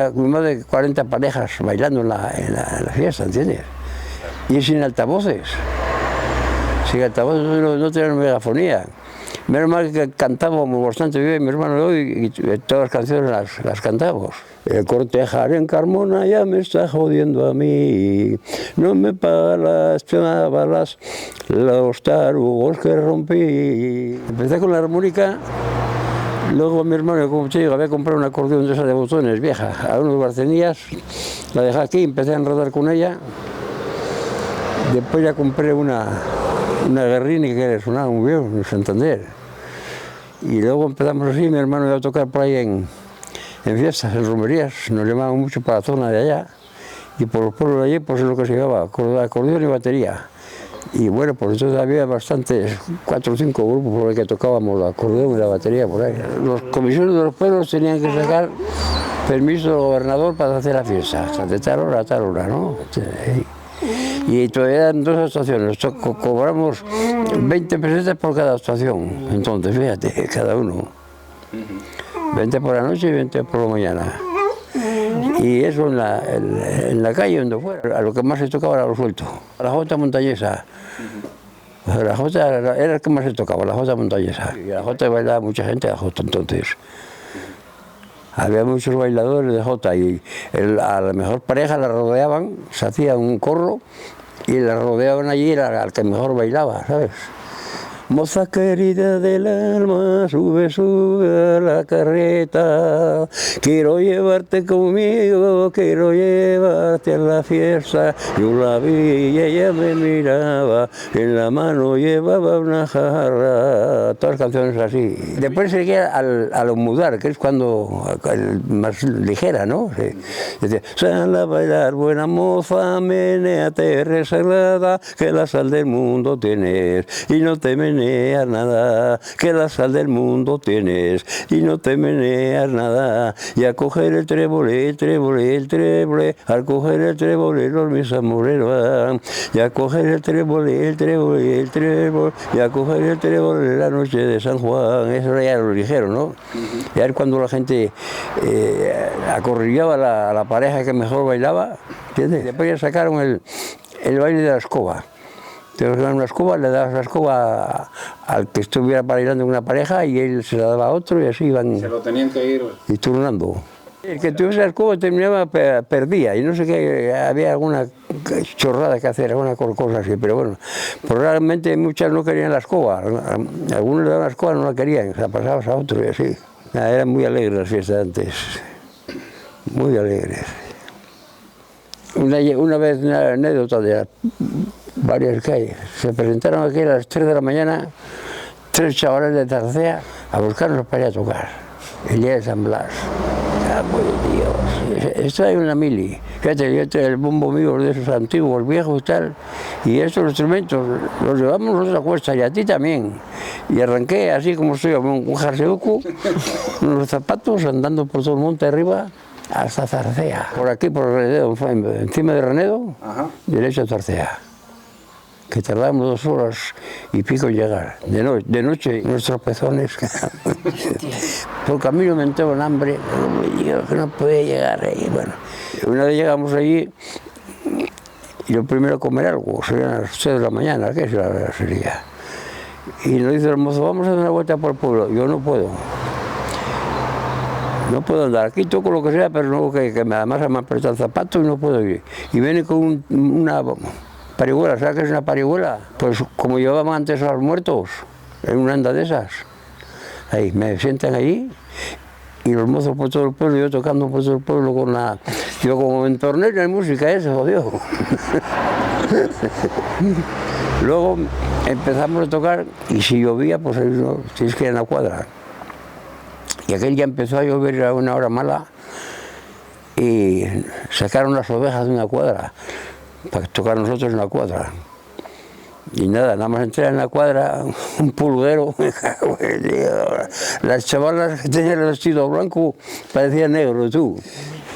había más de 40 parejas bailando en la fiesta, ¿entiendes? Y sin altavoces. Sin altavoces no tenían megafonía. Menos mal que cantábamos bastante bien, mi hermano y yo, y todas las canciones las cantábamos. El cortejar en Carmona ya me está jodiendo a mí, no me paga las balas, los tarugos que rompí. Empecé con la armónica, luego mi hermano, como te digo, había comprado un acordeón de esa de botones vieja, a unos barcenías, la dejé aquí, empecé a enredar con ella. Después ya compré una Guerrini que sonaba muy bien en Santander. Y luego empezamos así, mi hermano iba a tocar por ahí en fiestas, en romerías, nos llamaban mucho para la zona de allá. Y por los pueblos de allí, pues es lo que se llevaba, acordeón y batería. Y bueno, pues entonces había bastantes, 4 o 5 grupos por los que tocábamos el acordeón y la batería por ahí. Los comisiones de los pueblos tenían que sacar permiso del gobernador para hacer la fiesta, de tal hora a tal hora, ¿no? Y todavía eran 2 actuaciones, cobramos 20 pesetas por cada actuación, entonces fíjate, cada uno. 20 por la noche y 20 por la mañana. Y eso en la calle, donde fuera, a lo que más se tocaba era lo suelto. La jota montañesa. La jota era el que más se tocaba, la jota montañesa. Y la jota bailaba mucha gente, la jota entonces. Había muchos bailadores de jota y a la mejor pareja la rodeaban, se hacía un corro y la rodeaban allí, era al que mejor bailaba, ¿sabes? Moza querida del alma, sube, sube a la carreta, quiero llevarte conmigo, quiero llevarte a la fiesta. Yo la vi y ella me miraba, en la mano llevaba una jarra, todas canciones así. Después seguía al mudar, que es cuando, más ligera, ¿no? Decía, sal a bailar, buena moza, menéate resalada, que la sal del mundo tienes, y no te meneas nada, que la sal del mundo tienes y no te meneas nada. Y a coger el trébole, el trébole, el trébole, al coger el trébole los mis amores van. Y a coger el trébole, el trébole, el trébole, y a coger el trébole la noche de San Juan. Eso era ya lo ligero, ¿no? Ya es cuando la gente acorrillaba a la pareja que mejor bailaba, ¿entiendes? Después ya sacaron el baile de la escoba. Te daban una escoba, le dabas la escoba al que estuviera bailando en una pareja y él se la daba a otro y así iban. Se lo tenían que ir. Y turnando. El que tuviese la escoba terminaba, perdía y no sé qué, había alguna chorrada que hacer, alguna cosa así, pero bueno, probablemente muchas no querían la escoba, algunos le daban la escoba, no la querían, la pasabas a otro y así. Eran muy alegres las fiestas antes, muy alegres. Una vez una anécdota de varias calles. Se presentaron aquí a las 3 de la mañana 3 chavales de Tarcea a buscarnos para ir a tocar. El día de San Blas. Ah, pues Dios. Esto hay una mili. Fíjate, yo tengo el bombo mío de esos antiguos, viejos y tal. Y estos instrumentos los llevamos nosotros a cuesta y a ti también. Y arranqué así como soy, un jarseuco, unos zapatos andando por todo el monte arriba. Hasta Tarcea. Por aquí, por Renedo, encima de Renedo, derecho a Tarcea. Que tardábamos 2 horas y pico en llegar. De noche, nuestros pezones. Por camino me entraba un hambre, que no podía llegar ahí. Bueno, una vez llegamos allí y lo primero comer algo, serían las 6 de la mañana, ¿qué sería? Y nos dice el mozo, vamos a dar una vuelta por el pueblo. Yo no puedo. No puedo andar, aquí toco lo que sea, pero no, que además me ha apretado el zapato y no puedo ir. Y viene con una parihuela, ¿sabes qué es una parihuela? Pues como llevaban antes a los muertos, en una anda de esas. Ahí, me sientan allí y los mozos por todo el pueblo, yo tocando por todo el pueblo con la... Yo como en torneo no hay música, eso, jodido. Luego empezamos a tocar y si llovía, pues no, tienes que ir a la cuadra. Y aquel ya empezó a llover a una hora mala y sacaron las ovejas de una cuadra para tocar nosotros en la cuadra. Y nada más entré en la cuadra, un pulguero, me cago en Dios. Las chavalas que tenían el vestido blanco parecían negro, tú.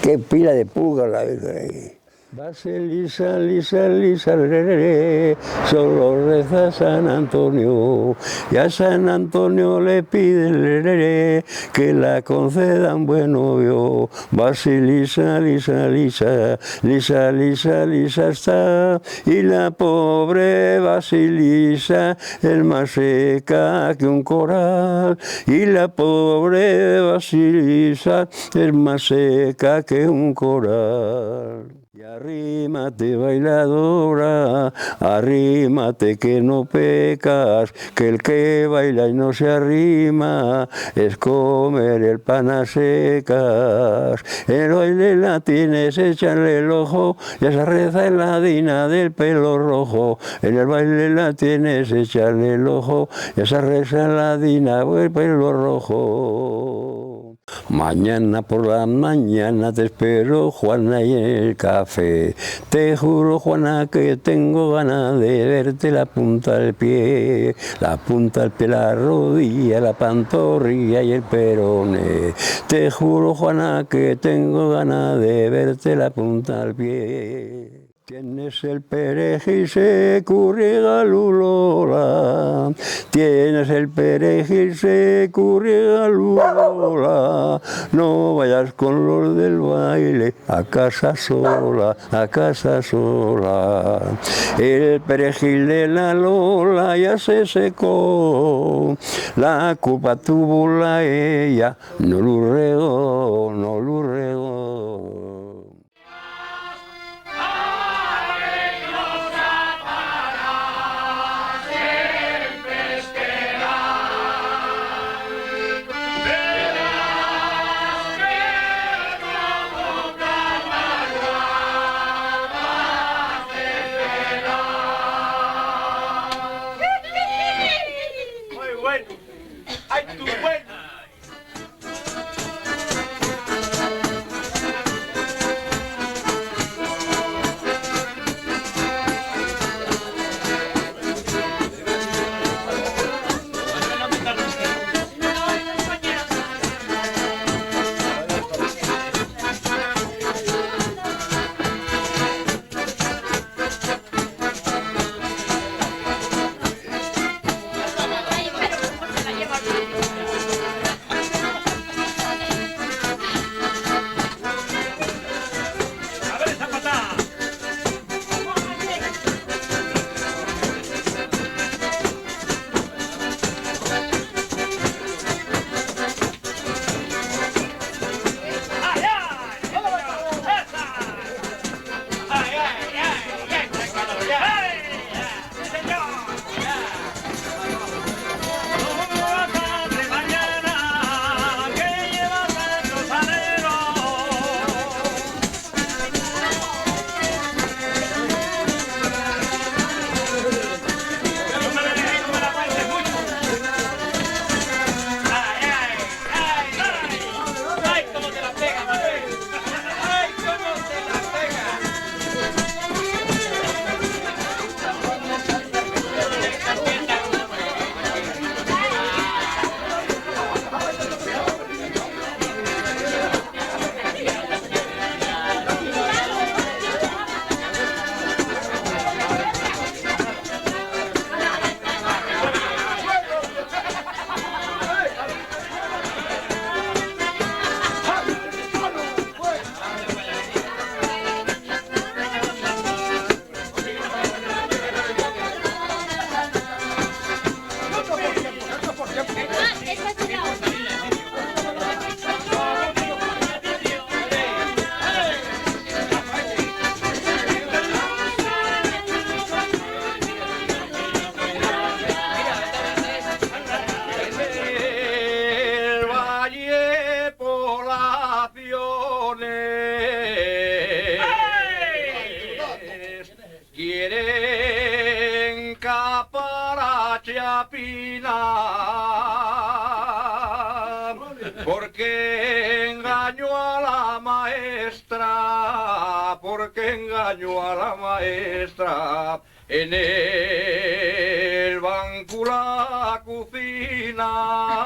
Qué pila de pulgas la vez ahí. Basilisa, lisa, lisa, re, solo reza San Antonio, y a San Antonio le pide re, que la concedan buen novio. Basilisa, lisa, lisa, lisa, lisa, lisa está, y la pobre Basilisa es más seca que un coral, y la pobre Basilisa es más seca que un coral. Y arrímate, bailadora, arrímate que no pecas, que el que baila y no se arrima es comer el pan a secas. El baile la tienes, échale el ojo, ya se reza en la dina del pelo rojo. En el baile la tienes, échale el ojo, ya se reza en la dina del pelo rojo. Mañana por la mañana te espero, Juana, y en el café. Te juro, Juana, que tengo ganas de verte la punta del pie, la punta del pie, la rodilla, la pantorrilla y el peroné. Te juro, Juana, que tengo ganas de verte la punta del pie. Tienes el perejil seco, regalulola. Tienes el perejil seco, regalulola. No vayas con los del baile a casa sola, a casa sola. El perejil de la Lola ya se secó. La culpa tuvo la ella, no lo regó, no lo regó. Quieren Chapina porque engañó a la maestra, porque engañó a la maestra en el banco la cocina.